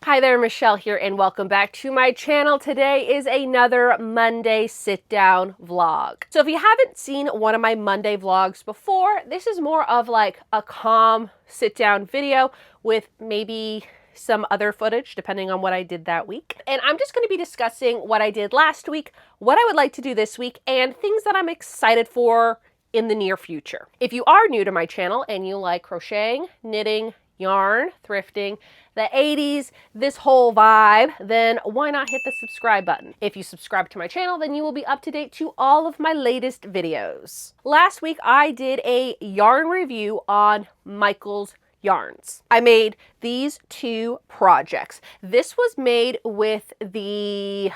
Hi there, Michelle here, and welcome back to my channel. Today is another Monday sit-down vlog. So if you haven't seen one of my Monday vlogs before, this is more of like a calm sit-down video with maybe some other footage depending on what I did that week. And I'm just going to be discussing what I did last week, what I would like to do this week, and things that I'm excited for in the near future. If you are new to my channel and you like crocheting, knitting, yarn, thrifting, the 80s, this whole vibe, then why not hit the subscribe button? If you subscribe to my channel, then you will be up to date to all of my latest videos. Last week, I did a yarn review on Michael's yarns. I made these two projects. This was made with the,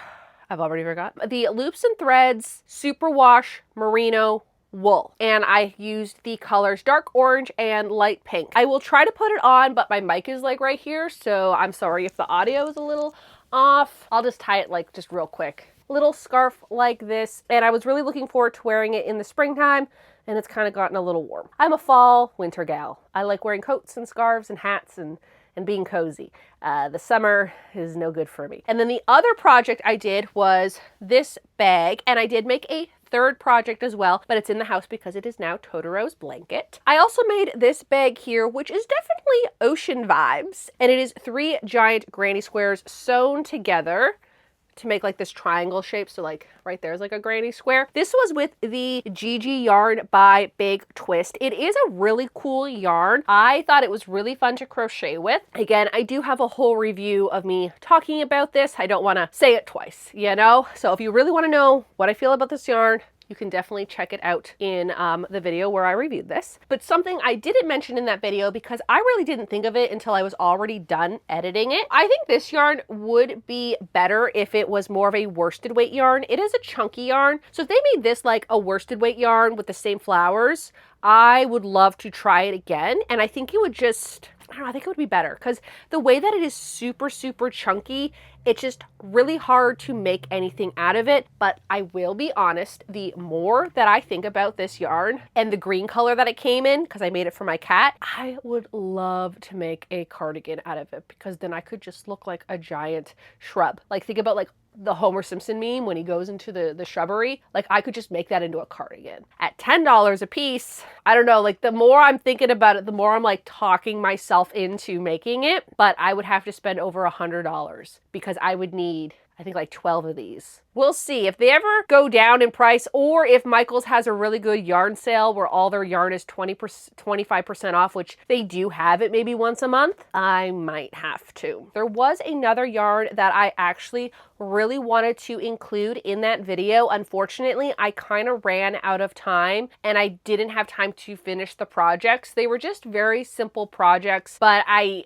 I've already forgotten, the Loops and Threads Superwash Merino wool, and I used the colors dark orange and light pink. I will try to put it on, but my mic is like right here, so I'm sorry if the audio is a little off. I'll just tie it like just real quick. Little scarf like this, and I was really looking forward to wearing it in the springtime, and it's kind of gotten a little warm. I'm a fall winter gal. I like wearing coats and scarves and hats and being cozy. The summer is no good for me. And then the other project I did was this bag, and I did make a third project as well, but it's in the house because it is now Totoro's blanket. I also made this bag here, which is definitely ocean vibes, and it is 3 giant granny squares sewn together to make like this triangle shape. So like right there's like a granny square. This was with the Gigi yarn by Big Twist. It is a really cool yarn. I thought it was really fun to crochet with. Again, I do have a whole review of me talking about this. I don't want to say it twice, you know? So if you really want to know what I feel about this yarn, you can definitely check it out in the video where I reviewed this. But something I didn't mention in that video because I really didn't think of it until I was already done editing it. I think this yarn would be better if it was more of a worsted weight yarn. It is a chunky yarn. So if they made this like a worsted weight yarn with the same flowers, I would love to try it again. And I think it would just, I don't know, I think it would be better because the way that it is super, super chunky, it's just really hard to make anything out of it. But I will be honest, the more that I think about this yarn and the green color that it came in, because I made it for my cat, I would love to make a cardigan out of it because then I could just look like a giant shrub. Like think about like the Homer Simpson meme when he goes into the shrubbery. Like I could just make that into a cardigan. At $10 a piece, I don't know, like the more I'm thinking about it, the more I'm like talking myself into making it, but I would have to spend over $100 because I would need, I think like 12 of these. We'll see if they ever go down in price or if Michael's has a really good yarn sale where all their yarn is 25% off, which they do have it maybe once a month. I might have to. There was another yarn that I actually really wanted to include in that video. Unfortunately, I kind of ran out of time and I didn't have time to finish the projects. They were just very simple projects, but I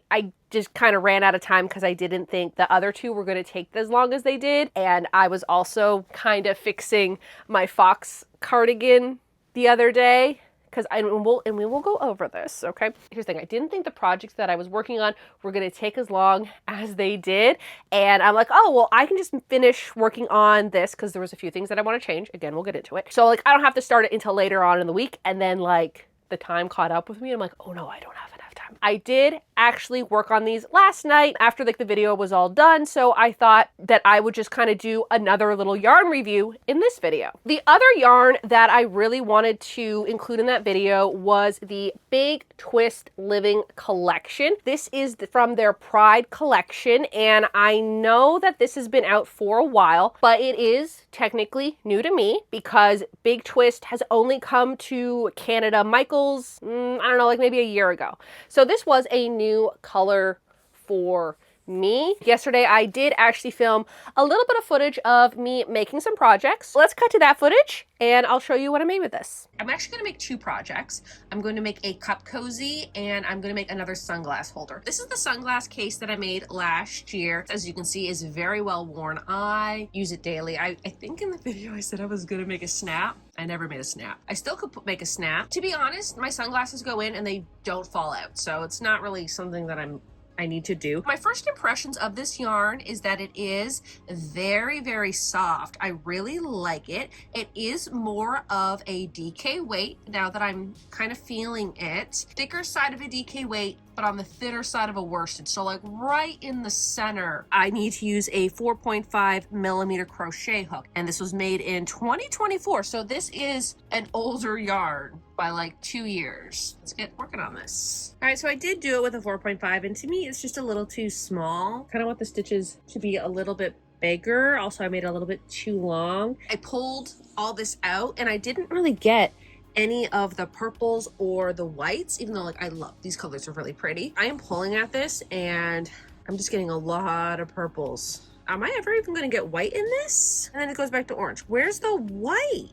just kind of ran out of time because I didn't think the other two were going to take as long as they did. And I was also kind of fixing my fox cardigan the other day because we will go over this, okay? Here's the thing, I didn't think the projects that I was working on were going to take as long as they did. And I'm like, oh, well, I can just finish working on this because there was a few things that I want to change. Again, we'll get into it. So like, I don't have to start it until later on in the week. And then like the time caught up with me. I'm like, oh no, I don't have enough time. I did actually work on these last night after like the video was all done. So I thought that I would just kind of do another little yarn review in this video. The other yarn that I really wanted to include in that video was the Big Twist Living Collection. This is from their Pride collection. And I know that this has been out for a while, but it is technically new to me because Big Twist has only come to Canada Michael's, I don't know, like maybe a year ago. So this was a new color for me. Yesterday, I did actually film a little bit of footage of me making some projects. Let's cut to that footage and I'll show you what I made with this. I'm actually going to make 2 projects. I'm going to make a cup cozy and I'm going to make another sunglass holder. This is the sunglass case that I made last year. As you can see, is very well worn. I use it daily. I think in the video I said I was going to make a snap. I never made a snap. I still could make a snap. To be honest, my sunglasses go in and they don't fall out. So it's not really something that I need to do. My first impressions of this yarn is that it is very, very soft. I really like it. It is more of a DK weight now that I'm kind of feeling it. Thicker side of a DK weight, but on the thinner side of a worsted. So like right in the center, I need to use a 4.5 millimeter crochet hook. And this was made in 2024. So this is an older yarn by like 2 years. Let's get working on this. All right, so I did do it with a 4.5, and to me, it's just a little too small. Kind of want the stitches to be a little bit bigger. Also, I made it a little bit too long. I pulled all this out, and I didn't really get any of the purples or the whites, even though like I love these colors, are really pretty. I am pulling at this, and I'm just getting a lot of purples. Am I ever even gonna get white in this? And then it goes back to orange. Where's the white?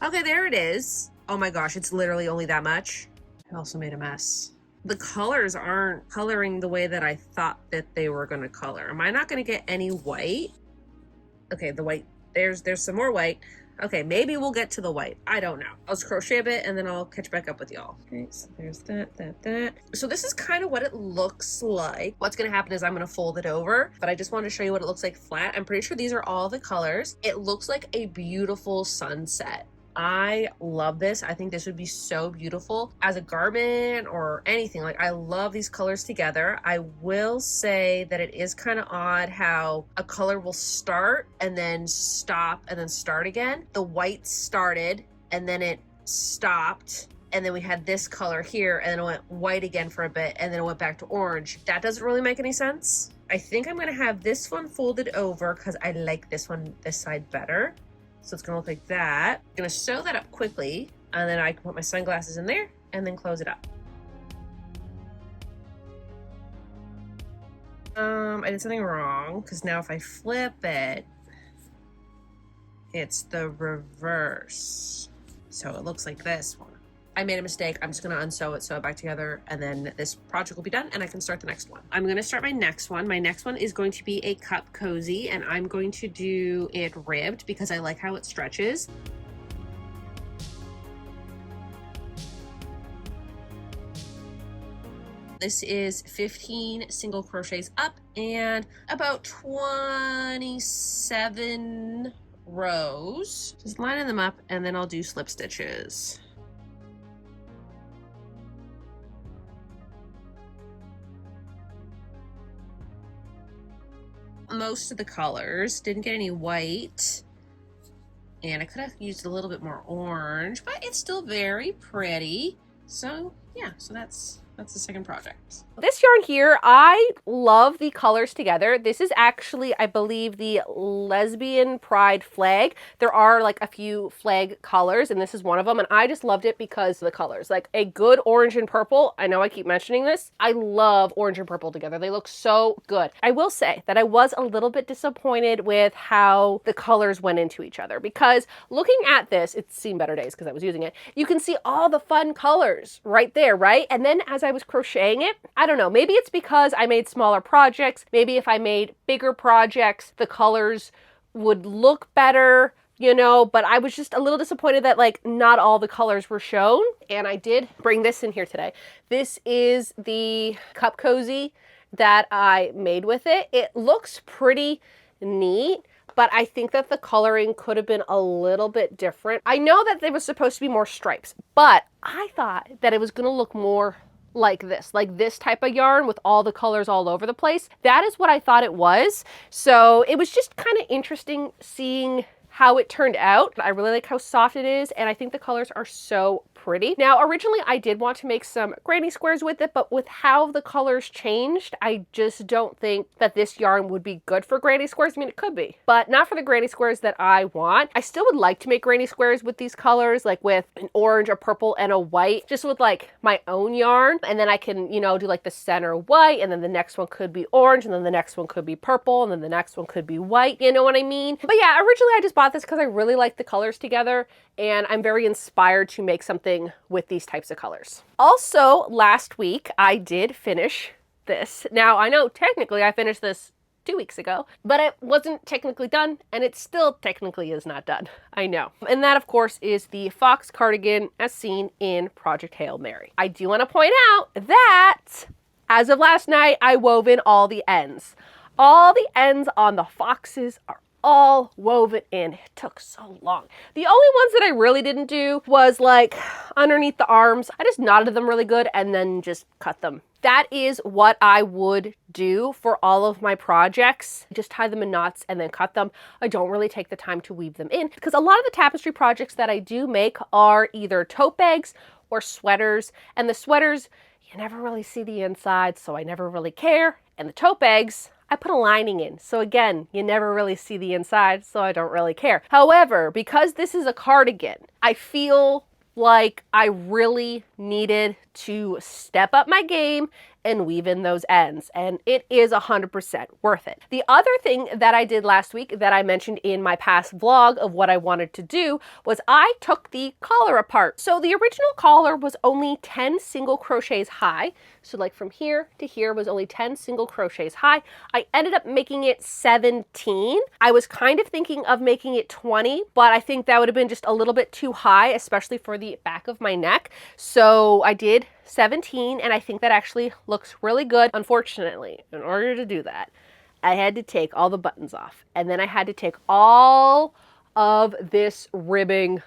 Okay, there it is. Oh my gosh, it's literally only that much. I also made a mess. The colors aren't coloring the way that I thought that they were gonna color. Am I not gonna get any white? Okay, the white, there's some more white. Okay, maybe we'll get to the white. I don't know. I'll just crochet a bit and then I'll catch back up with y'all. Okay, so there's that. So this is kind of what it looks like. What's gonna happen is I'm gonna fold it over, but I just wanted to show you what it looks like flat. I'm pretty sure these are all the colors. It looks like a beautiful sunset. I love this. I think this would be so beautiful as a garment or anything. Like, I love these colors together. I will say that it is kind of odd how a color will start and then stop and then start again. The white started and then it stopped, and then we had this color here, and then it went white again for a bit, and then it went back to orange. That doesn't really make any sense. I think I'm gonna have this one folded over because I like this side better. So it's gonna look like that. I'm gonna sew that up quickly, and then I can put my sunglasses in there and then close it up. I did something wrong, because now if I flip it, it's the reverse. So it looks like this one. I made a mistake. I'm just gonna unsew it, sew it back together, and then this project will be done and I can start the next one. I'm gonna start my next one. My next one is going to be a cup cozy, and I'm going to do it ribbed because I like how it stretches. This is 15 single crochets up and about 27 rows. Just lining them up, and then I'll do slip stitches. Most of the colors, didn't get any white, and I could have used a little bit more orange, but it's still very pretty. So yeah, so that's the second project. This yarn here, I love the colors together. This is actually, I believe, the Lesbian Pride flag. There are like a few flag colors, and this is one of them, and I just loved it because of the colors. Like a good orange and purple. I know I keep mentioning this. I love orange and purple together. They look so good. I will say that I was a little bit disappointed with how the colors went into each other, because looking at this, it's seen better days because I was using it. You can see all the fun colors right there, right? And then as I was crocheting it, I don't know, maybe it's because I made smaller projects. Maybe if I made bigger projects, the colors would look better, you know, but I was just a little disappointed that like not all the colors were shown. And I did bring this in here today. This is the cup cozy that I made with it. It looks pretty neat, but I think that the coloring could have been a little bit different. I know that there was supposed to be more stripes, but I thought that it was gonna look more like this type of yarn with all the colors all over the place. That is what I thought it was. So it was just kind of interesting seeing how it turned out. I really like how soft it is, and I think the colors are so pretty. Now, originally I did want to make some granny squares with it, but with how the colors changed, I just don't think that this yarn would be good for granny squares. I mean, it could be, but not for the granny squares that I want. I still would like to make granny squares with these colors, like with an orange, a purple, and a white, just with like my own yarn. And then I can, you know, do like the center white, and then the next one could be orange, and then the next one could be purple, and then the next one could be white. You know what I mean? But yeah, originally I just bought this because I really like the colors together, and I'm very inspired to make something with these types of colors. Also, last week I did finish this. Now, I know technically I finished this 2 weeks ago, but it wasn't technically done, and it still technically is not done. I know. And that, of course, is the fox cardigan as seen in Project Hail Mary. I do want to point out that as of last night, I wove in all the ends. All the ends on the foxes are all woven in. It took so long. The only ones that I really didn't do was like underneath the arms. I just knotted them really good and then just cut them. That is what I would do for all of my projects. Just tie them in knots and then cut them. I don't really take the time to weave them in because a lot of the tapestry projects that I do make are either tote bags or sweaters. And the sweaters, you never really see the inside, so I never really care. And the tote bags, I put a lining in. So again, you never really see the inside, so I don't really care. However, because this is a cardigan, I feel like I really needed to step up my game and weave in those ends, and it is 100% worth it. The other thing that I did last week that I mentioned in my past vlog of what I wanted to do was I took the collar apart. So the original collar was only 10 single crochets high. So like from here to here was only 10 single crochets high. I ended up making it 17. I was kind of thinking of making it 20, but I think that would have been just a little bit too high, especially for the back of my neck. So I did 17, and I think that actually looks really good. Unfortunately, in order to do that, I had to take all the buttons off, and then I had to take all of this ribbing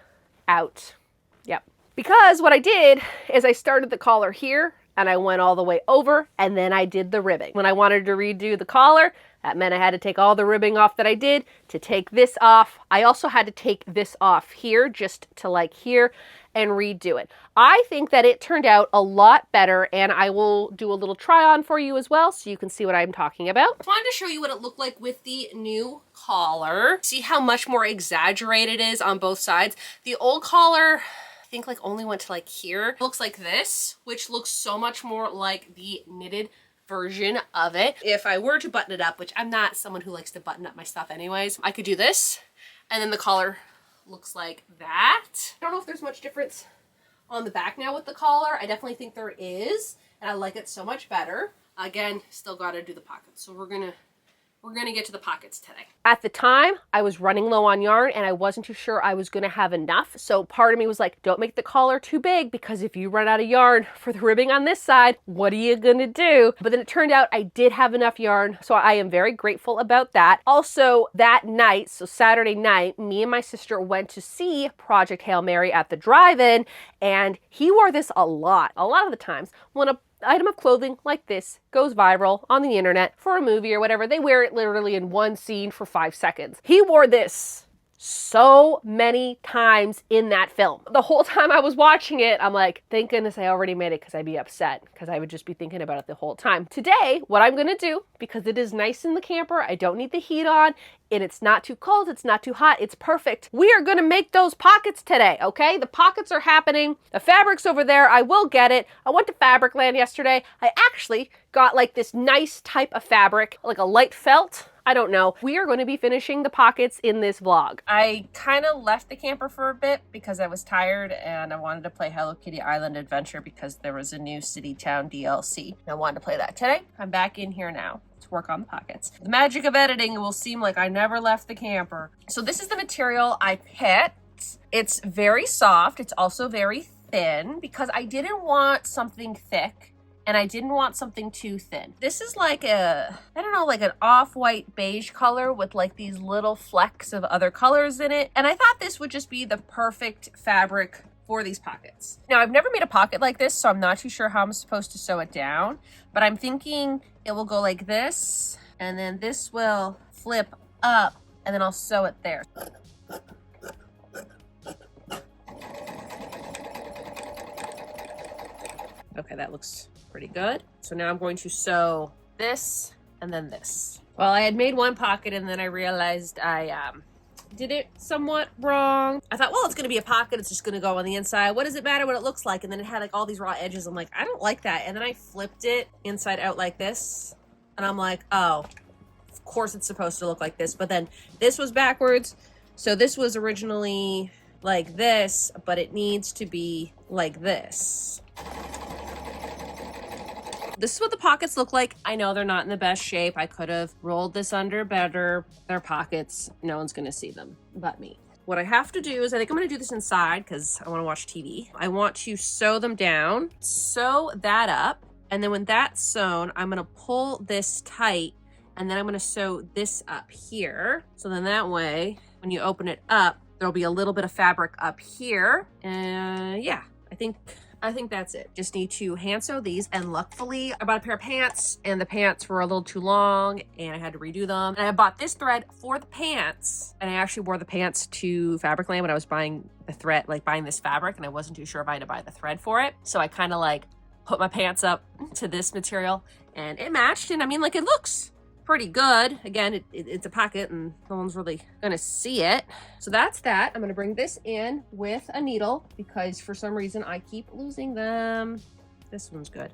out. Yep. Because what I did is I started the collar here, and I went all the way over, and then I did the ribbing. When I wanted to redo the collar, that meant I had to take all the ribbing off that I did to take this off. I also had to take this off here, just to like here, and redo it. I think that it turned out a lot better, and I will do a little try on for you as well so you can see what I'm talking about. I wanted to show you what it looked like with the new collar. See how much more exaggerated it is on both sides. The old collar, I think like only went to like here. It looks like this, which looks so much more like the knitted version of it. If I were to button it up, which I'm not someone who likes to button up my stuff anyways, I could do this, and then the collar looks like that. I don't know if there's much difference on the back now with the collar. I definitely think there is, and I like it so much better. Again, still gotta do the pockets. So we're gonna get to the pockets today. At the time, I was running low on yarn and I wasn't too sure I was gonna have enough. So part of me was like, don't make the collar too big because if you run out of yarn for the ribbing on this side, what are you gonna do? But then it turned out I did have enough yarn, so I am very grateful about that. Also, that night, so Saturday night, me and my sister went to see Project Hail Mary at the drive-in, and he wore this a lot of the times. When a item of clothing like this goes viral on the internet for a movie or whatever, they wear it literally in one scene for 5 seconds. He wore this so many times in that film. The whole time I was watching it, I'm like, thank goodness I already made it because I'd be upset because I would just be thinking about it the whole time. Today, what I'm gonna do, because it is nice in the camper, I don't need the heat on, and it's not too cold, it's not too hot, it's perfect. We are gonna make those pockets today, okay? The pockets are happening. The fabric's over there, I will get it. I went to Fabricland yesterday. I actually got like this nice type of fabric, like a light felt. I don't know. We are going to be finishing the pockets in this vlog. I kind of left the camper for a bit because I was tired and I wanted to play Hello Kitty Island Adventure because there was a new City Town DLC. I wanted to play that today. I'm back in here now to work on the pockets. The magic of editing, it will seem like I never left the camper. So this is the material I picked. It's very soft. It's also very thin because I didn't want something thick and I didn't want something too thin. This is like a, I don't know, like an off-white beige color with like these little flecks of other colors in it. And I thought this would just be the perfect fabric for these pockets. Now, I've never made a pocket like this, so I'm not too sure how I'm supposed to sew it down, but I'm thinking it will go like this, and then this will flip up, and then I'll sew it there. Okay, that looks pretty good. So now I'm going to sew this and then this. Well, I had made one pocket and then I realized I did it somewhat wrong. I thought, well, it's gonna be a pocket, it's just gonna go on the inside. What does it matter what it looks like? And then it had like all these raw edges. I'm like, I don't like that. And then I flipped it inside out like this. And I'm like, oh, of course it's supposed to look like this. But then this was backwards. So this was originally like this, but it needs to be like this. This is what the pockets look like. I know they're not in the best shape. I could have rolled this under better. They're pockets. No one's gonna see them but me. What I have to do is, I think I'm gonna do this inside because I wanna watch TV. I want to sew them down, sew that up, and then when that's sewn, I'm gonna pull this tight and then I'm gonna sew this up here. So then that way, when you open it up, there'll be a little bit of fabric up here. And yeah, I think that's it. Just need to hand sew these, and luckily I bought a pair of pants and the pants were a little too long and I had to redo them. And I bought this thread for the pants, and I actually wore the pants to Fabricland when I was buying the thread, like buying this fabric, and I wasn't too sure if I had to buy the thread for it. So I kind of like put my pants up to this material and it matched, and I mean, like, it looks pretty good. Again, it's a pocket and no one's really gonna see it. So that's that. I'm gonna bring this in with a needle because for some reason I keep losing them. This one's good.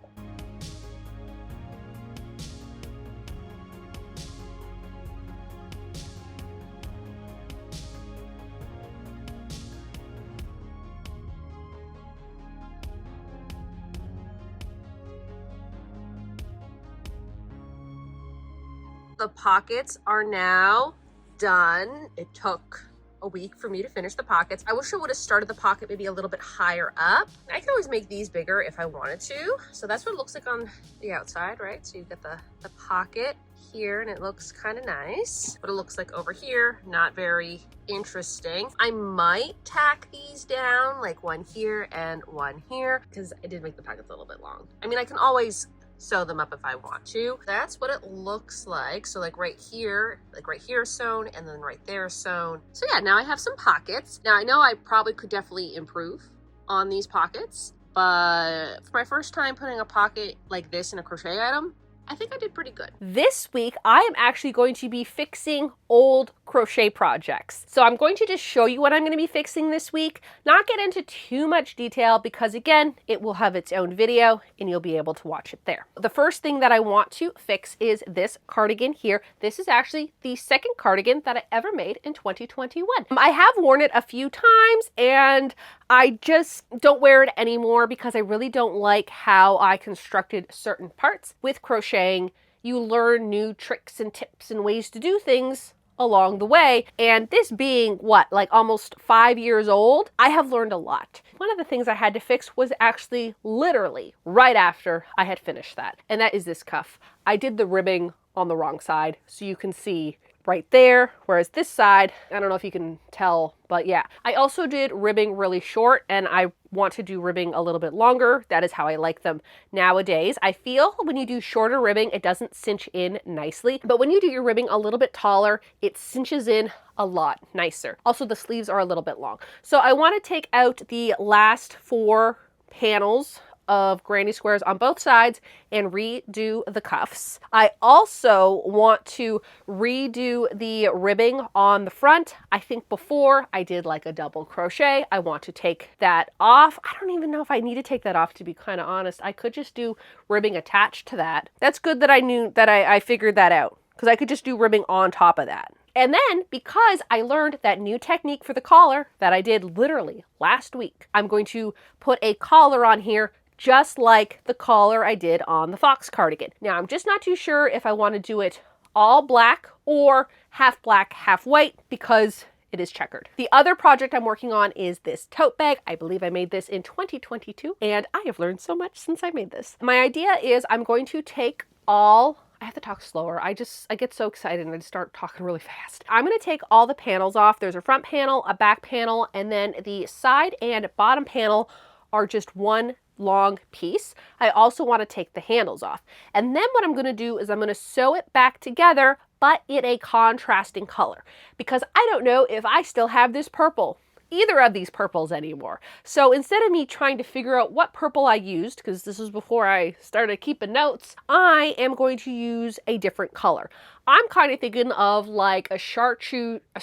The pockets are now done. It took a week for me to finish the pockets. I wish I would have started the pocket maybe a little bit higher up. I can always make these bigger if I wanted to. So that's what it looks like on the outside, right? So you get the pocket here and it looks kind of nice. But it looks like over here, not very interesting. I might tack these down, like one here and one here, because I did make the pockets a little bit long. I mean, I can always sew them up if I want to. That's what it looks like. So like right here is sewn, and then right there is sewn. So yeah, now I have some pockets. Now I know I probably could definitely improve on these pockets, but for my first time putting a pocket like this in a crochet item, I think I did pretty good. This week, I am actually going to be fixing old crochet projects. So I'm going to just show you what I'm going to be fixing this week, not get into too much detail because again, it will have its own video and you'll be able to watch it there. The first thing that I want to fix is this cardigan here. This is actually the second cardigan that I ever made in 2021. I have worn it a few times and I just don't wear it anymore because I really don't like how I constructed certain parts. With crocheting, you learn new tricks and tips and ways to do things along the way. And this being what, like almost 5 years old, I have learned a lot. One of the things I had to fix was actually literally right after I had finished that. And that is this cuff. I did the ribbing on the wrong side. So you can see right there, whereas this side, I don't know if you can tell, but yeah. I also did ribbing really short and I want to do ribbing a little bit longer. That is how I like them nowadays. I feel when you do shorter ribbing, it doesn't cinch in nicely, but when you do your ribbing a little bit taller, it cinches in a lot nicer. Also, the sleeves are a little bit long. So I want to take out the last 4 panels of granny squares on both sides and redo the cuffs. I also want to redo the ribbing on the front. I think before I did like a double crochet. I want to take that off. I don't even know if I need to take that off, to be kind of honest. I could just do ribbing attached to that. That's good that I knew that I figured that out, because I could just do ribbing on top of that. And then, because I learned that new technique for the collar that I did literally last week, I'm going to put a collar on here just like the collar I did on the fox cardigan. Now, I'm just not too sure if I want to do it all black or half black, half white, because it is checkered. The other project I'm working on is this tote bag. I believe I made this in 2022, and I have learned so much since I made this. My idea is I'm going to take all, I have to talk slower. I get so excited and I just start talking really fast. I'm going to take all the panels off. There's a front panel, a back panel, and then the side and bottom panel are just one long piece. I also want to take the handles off. And then what I'm going to do is I'm going to sew it back together, but in a contrasting color, because I don't know if I still have this purple, either of these purples anymore. So instead of me trying to figure out what purple I used, because this was before I started keeping notes, I am going to use a different color. I'm kind of thinking of like a chartreuse, I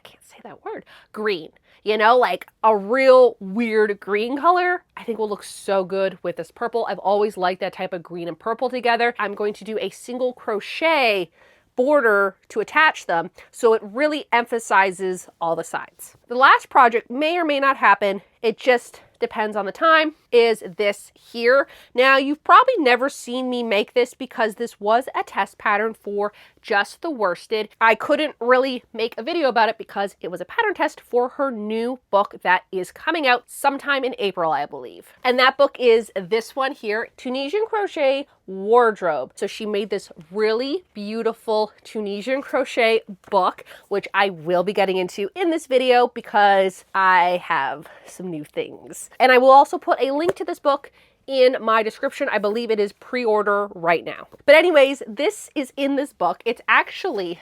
can't say that word, green. You know, like a real weird green color, I think will look so good with this purple. I've always liked that type of green and purple together. I'm going to do a single crochet border to attach them, so it really emphasizes all the sides. The last project may or may not happen. It just depends on the time, is this here. Now, you've probably never seen me make this because this was a test pattern for Just the Worsted. I couldn't really make a video about it because it was a pattern test for her new book that is coming out sometime in April, I believe. And that book is this one here, Tunisian Crochet Wardrobe. So she made this really beautiful Tunisian crochet book, which I will be getting into in this video because I have some new things. And I will also put a link to this book in my description. I believe it is pre-order right now. But anyways, this is in this book. It's actually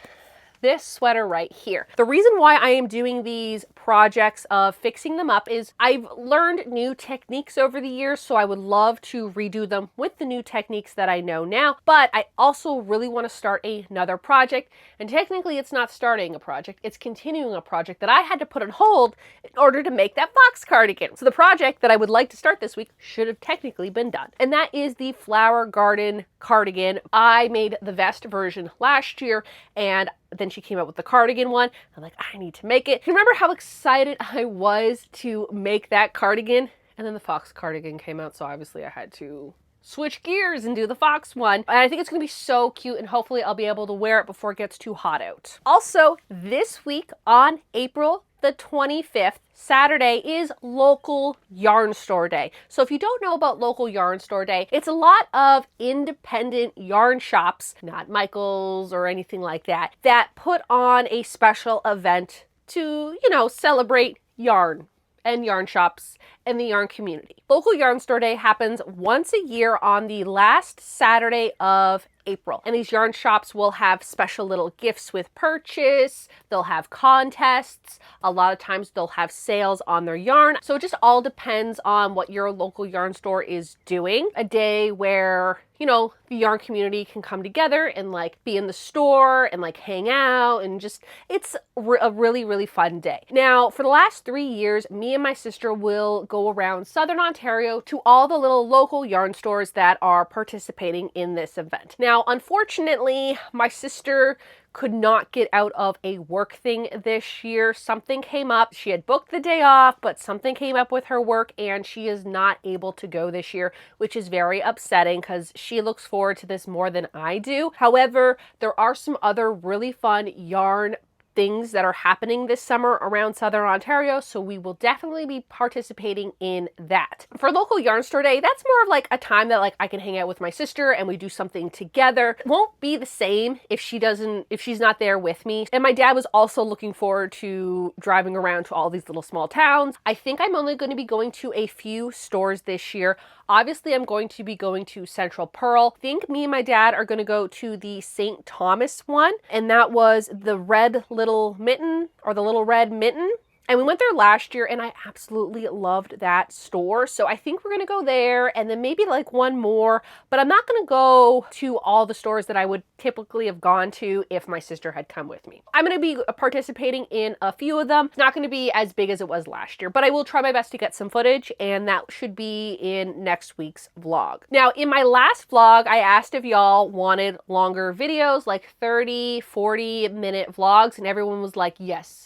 this sweater right here. The reason why I am doing these projects of fixing them up is I've learned new techniques over the years, so I would love to redo them with the new techniques that I know now, but I also really want to start another project, and technically it's not starting a project, it's continuing a project that I had to put on hold in order to make that fox cardigan. So the project that I would like to start this week should have technically been done, and that is the flower garden cardigan. I made the vest version last year, and then she came out with the cardigan one. I'm like, I need to make it. You remember how excited I was to make that cardigan? And then the fox cardigan came out, so obviously I had to switch gears and do the fox one. And I think it's gonna be so cute, and hopefully I'll be able to wear it before it gets too hot out. Also, this week on April the 25th, Saturday, is local yarn store day. So if you don't know about local yarn store day, it's a lot of independent yarn shops, not Michael's or anything like that, that put on a special event to, you know, celebrate yarn and yarn shops and the yarn community. Local yarn store day happens once a year on the last Saturday of April. And these yarn shops will have special little gifts with purchase. They'll have contests. A lot of times they'll have sales on their yarn. So it just all depends on what your local yarn store is doing. A day where, you know, the yarn community can come together and like be in the store and like hang out, and just, it's a really, really fun day. Now, for the last 3 years, me and my sister will go around Southern Ontario to all the little local yarn stores that are participating in this event. Now, unfortunately, my sister could not get out of a work thing this year. Something came up. She had booked the day off, but something came up with her work and she is not able to go this year, which is very upsetting because she looks forward to this more than I do. However, there are some other really fun yarn things that are happening this summer around Southern Ontario, so we will definitely be participating in that. For local yarn store day, that's more of like a time that like I can hang out with my sister and we do something together. It won't be the same if she's not there with me. And my dad was also looking forward to driving around to all these little small towns. I think I'm only going to be going to a few stores this year. Obviously, I'm going to be going to Central Pearl. I think me and my dad are going to go to the St. Thomas one, and that was the red little mitten, or the little red mitten. And we went there last year and I absolutely loved that store. So I think we're going to go there and then maybe like one more, but I'm not going to go to all the stores that I would typically have gone to if my sister had come with me. I'm going to be participating in a few of them. It's not going to be as big as it was last year, but I will try my best to get some footage, and that should be in next week's vlog. Now, in my last vlog, I asked if y'all wanted longer videos, like 30, 40-minute vlogs, and everyone was like, yes,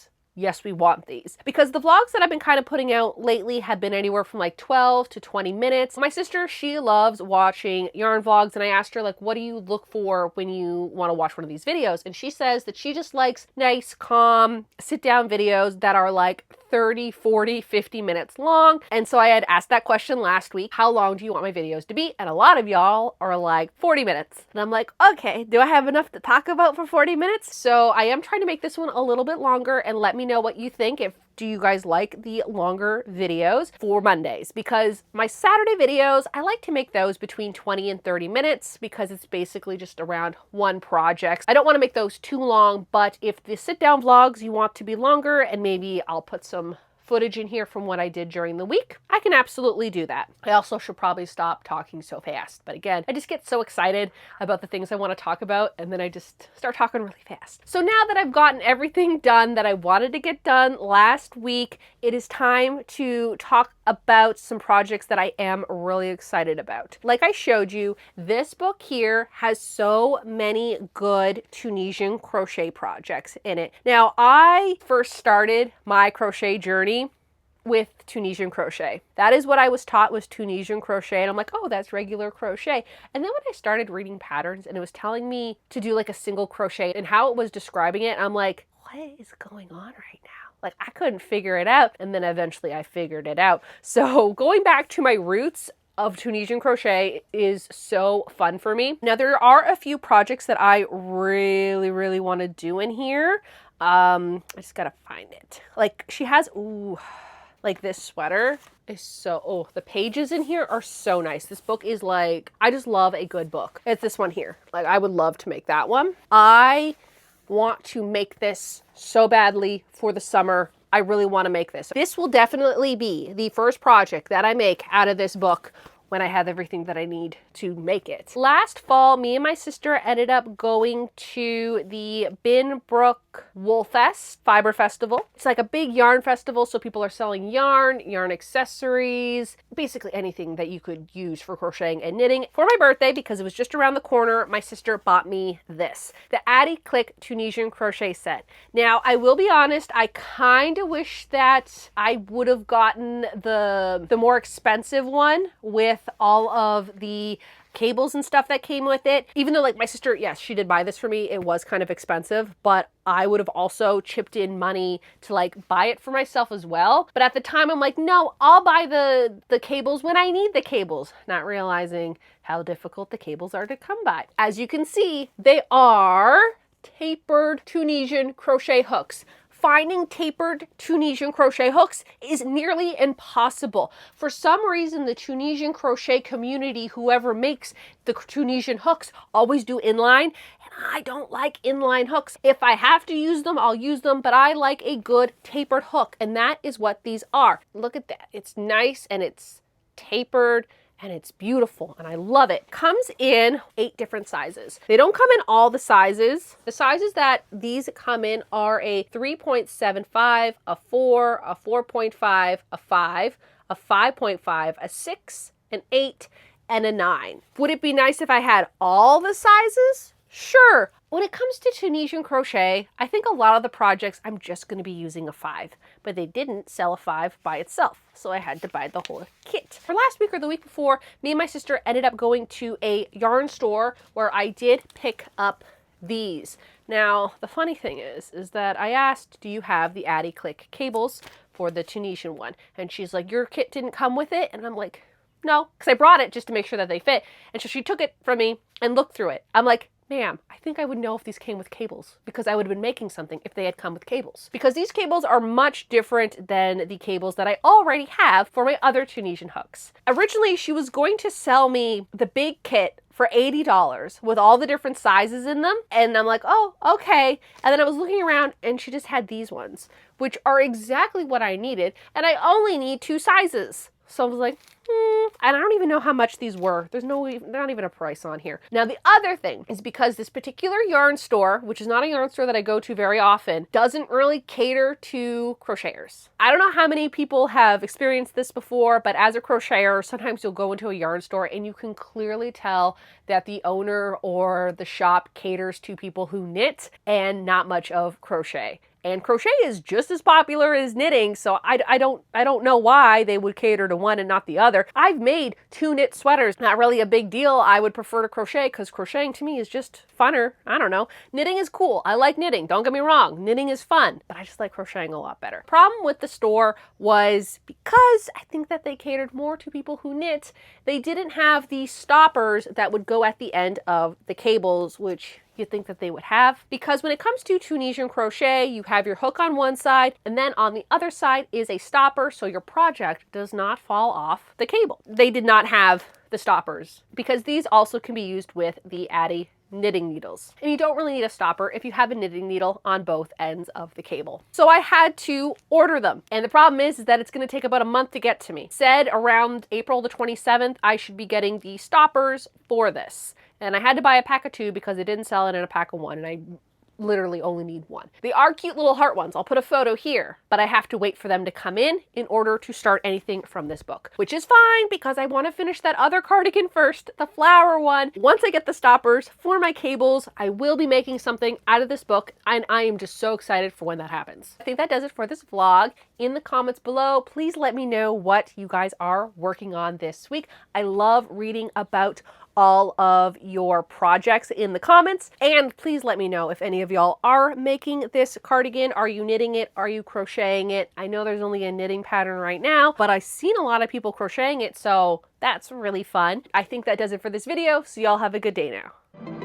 we want these. Because the vlogs that I've been kind of putting out lately have been anywhere from like 12 to 20 minutes. My sister, she loves watching yarn vlogs, and I asked her, like, what do you look for when you want to watch one of these videos? And she says that she just likes nice, calm, sit-down videos that are like 30, 40, 50 minutes long. And so I had asked that question last week, how long do you want my videos to be? And a lot of y'all are like 40 minutes. And I'm like, okay, do I have enough to talk about for 40 minutes? So I am trying to make this one a little bit longer, and let me know what you think. Do you guys like the longer videos for Mondays? Because my Saturday videos, I like to make those between 20 and 30 minutes because it's basically just around one project. I don't want to make those too long, but if the sit down vlogs you want to be longer, and maybe I'll put some footage in here from what I did during the week, I can absolutely do that. I also should probably stop talking so fast. But again, I just get so excited about the things I want to talk about, and then I just start talking really fast. So now that I've gotten everything done that I wanted to get done last week, it is time to talk about some projects that I am really excited about. Like I showed you, this book here has so many good Tunisian crochet projects in it. Now, I first started my crochet journey with Tunisian crochet. That is what I was taught, was Tunisian crochet. And I'm like, oh, that's regular crochet. And then when I started reading patterns and it was telling me to do like a single crochet and how it was describing it, I'm like, what is going on right now? Like, I couldn't figure it out. And then eventually I figured it out. So going back to my roots of Tunisian crochet is so fun for me. Now, there are a few projects that I really want to do in here. I just gotta find it. Like, she has, ooh, like this sweater is so, oh, the pages in here are so nice. This book is like, I just love a good book. It's this one here. Like, I would love to make that one. I want to make this so badly for the summer. I really want to make this. This will definitely be the first project that I make out of this book when I have everything that I need to make it. Last fall, me and my sister ended up going to the Binbrook Wool Fest Fiber Festival. It's like a big yarn festival, so people are selling yarn, yarn accessories, basically anything that you could use for crocheting and knitting. For my birthday, because it was just around the corner, my sister bought me this, the Addy Click Tunisian crochet set. Now, I will be honest, I kind of wish that I would have gotten the more expensive one with all of the cables and stuff that came with it. Even though, like, my sister, yes, she did buy this for me. It was kind of expensive, but I would have also chipped in money to like buy it for myself as well. But at the time, I'm like, no, I'll buy the cables when I need the cables, not realizing how difficult the cables are to come by. As you can see, they are tapered Tunisian crochet hooks. Finding tapered Tunisian crochet hooks is nearly impossible. For some reason, the Tunisian crochet community, whoever makes the Tunisian hooks, always do inline, and I don't like inline hooks. If I have to use them, I'll use them, but I like a good tapered hook, and that is what these are. Look at that. It's nice, and it's tapered, and it's beautiful, and I love it. Comes in 8 different sizes. They don't come in all the sizes. The sizes that these come in are a 3.75, a 4, a 4.5, a 5, a 5.5, a 6, an 8, and a 9. Would it be nice if I had all the sizes? Sure. When it comes to Tunisian crochet, I think a lot of the projects I'm just going to be using a 5, but they didn't sell a 5 by itself, so I had to buy the whole kit. For last week or the week before, me and my sister ended up going to a yarn store where I did pick up these. Now, the funny thing is that I asked, do you have the Addy Click cables for the Tunisian one? And she's like, your kit didn't come with it? And I'm like, no, because I brought it just to make sure that they fit. And so she took it from me and looked through it. I'm like, ma'am, I think I would know if these came with cables, because I would have been making something if they had come with cables. Because these cables are much different than the cables that I already have for my other Tunisian hooks. Originally, she was going to sell me the big kit for $80 with all the different sizes in them. And I'm like, oh, okay. And then I was looking around and she just had these ones, which are exactly what I needed. And I only need 2 sizes. So I was like, and I don't even know how much these were. There's not even a price on here. Now, the other thing is because this particular yarn store, which is not a yarn store that I go to very often, doesn't really cater to crocheters. I don't know how many people have experienced this before, but as a crocheter, sometimes you'll go into a yarn store and you can clearly tell that the owner or the shop caters to people who knit and not much of crochet. And crochet is just as popular as knitting, so I don't know why they would cater to one and not the other. I've made 2 knit sweaters, not really a big deal. I would prefer to crochet because crocheting to me is just funner. I don't know. Knitting is cool. I like knitting. Don't get me wrong. Knitting is fun, but I just like crocheting a lot better. Problem with the store was because I think that they catered more to people who knit, they didn't have the stoppers that would go at the end of the cables, which you'd think that they would have. Because when it comes to Tunisian crochet, you have your hook on one side, and then on the other side is a stopper, so your project does not fall off the cable. They did not have the stoppers, because these also can be used with the Addy knitting needles. And you don't really need a stopper if you have a knitting needle on both ends of the cable. So I had to order them. And the problem is that it's going to take about a month to get to me. Said around April the 27th, I should be getting the stoppers for this. And I had to buy a pack of 2 because they didn't sell it in a pack of 1. And I literally only need one. They are cute little heart ones. I'll put a photo here, but I have to wait for them to come in order to start anything from this book, which is fine because I want to finish that other cardigan first, the flower one. Once I get the stoppers for my cables, I will be making something out of this book, and I am just so excited for when that happens. I think that does it for this vlog. In the comments below, please let me know what you guys are working on this week. I love reading about all of your projects in the comments, and please let me know if any of y'all are making this cardigan. Are you knitting it? Are you crocheting it? I know there's only a knitting pattern right now, but I've seen a lot of people crocheting it, so that's really fun. I think that does it for this video, so y'all have a good day now.